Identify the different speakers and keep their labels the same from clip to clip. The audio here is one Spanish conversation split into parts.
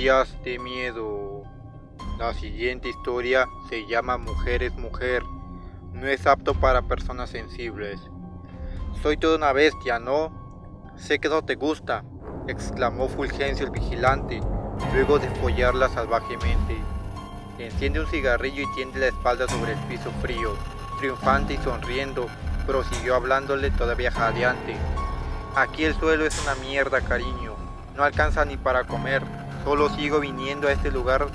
Speaker 1: Historias de miedo. La siguiente historia se llama Mujer es mujer. No es apto para personas sensibles. Soy toda una bestia, ¿no? Sé que no te gusta, exclamó Fulgencio el vigilante, luego de follarla salvajemente. Enciende un cigarrillo y tiende la espalda sobre el piso frío. Triunfante y sonriendo, prosiguió hablándole todavía jadeante. Aquí el suelo es una mierda, cariño. No alcanza ni para comer. Solo sigo viniendo a este lugar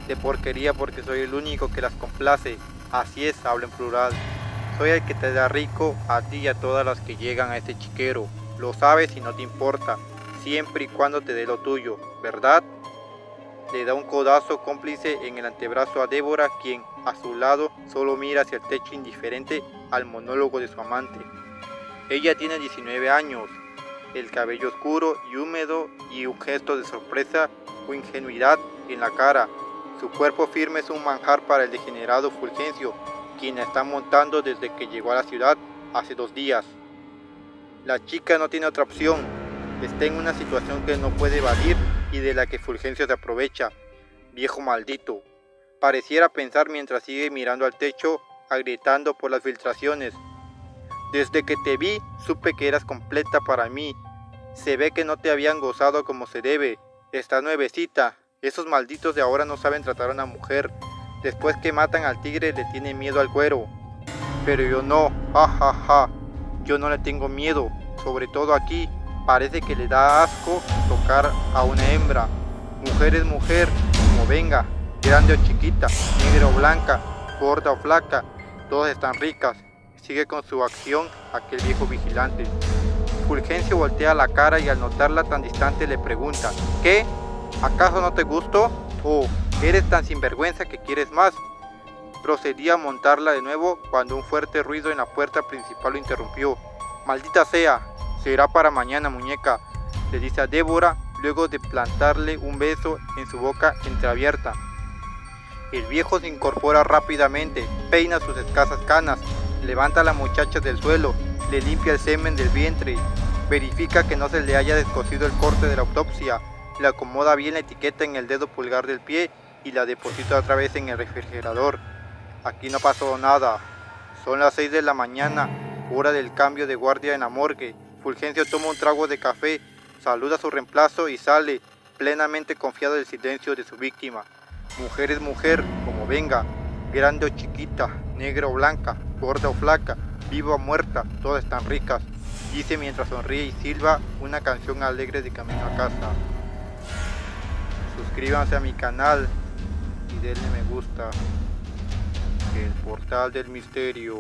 Speaker 1: de porquería porque soy el único que las complace. Así es, hablo en plural. Soy el que te da rico a ti y a todas las que llegan a este chiquero. Lo sabes y no te importa, siempre y cuando te dé lo tuyo, ¿verdad? Le da un codazo cómplice en el antebrazo a Débora, quien, a su lado, solo mira hacia el techo indiferente al monólogo de su amante. Ella tiene 19 años, el cabello oscuro y húmedo y un gesto de sorpresa o ingenuidad en la cara. Su cuerpo firme es un manjar para el degenerado Fulgencio, quien la está montando desde que llegó a la ciudad hace 2 días. La chica no tiene otra opción, está en una situación que no puede evadir y de la que Fulgencio se aprovecha. Viejo maldito, pareciera pensar mientras sigue mirando al techo, agrietando por las filtraciones. Desde que te vi, supe que eras completa para mí. Se ve que no te habían gozado como se debe. Estás nuevecita. Esos malditos de ahora no saben tratar a una mujer. Después que matan al tigre le tienen miedo al cuero. Pero yo no, ja ja ja. Yo no le tengo miedo. Sobre todo aquí, parece que le da asco tocar a una hembra. Mujer es mujer, como venga. Grande o chiquita, negra o blanca, gorda o flaca. Todas están ricas. Sigue con su acción aquel viejo vigilante. Fulgencio voltea la cara y al notarla tan distante le pregunta: ¿qué? ¿Acaso no te gustó? ¿O eres tan sinvergüenza que quieres más? Procedía a montarla de nuevo cuando un fuerte ruido en la puerta principal lo interrumpió. Maldita sea, será para mañana, muñeca, le dice a Débora luego de plantarle un beso en su boca entreabierta. El viejo se incorpora rápidamente, peina sus escasas canas, levanta a la muchacha del suelo, le limpia el semen del vientre, verifica que no se le haya descosido el corte de la autopsia, le acomoda bien la etiqueta en el dedo pulgar del pie y la deposita otra vez en el refrigerador. Aquí no pasó nada. Son las 6 de la mañana, hora del cambio de guardia en la morgue. Fulgencio toma un trago de café, saluda a su reemplazo y sale, plenamente confiado del silencio de su víctima. Mujer es mujer, como venga, grande o chiquita, negra o blanca, gorda o flaca, viva o muerta, todas están ricas, dice mientras sonríe y silba una canción alegre de camino a casa. Suscríbanse a mi canal y denle me gusta. El portal del misterio.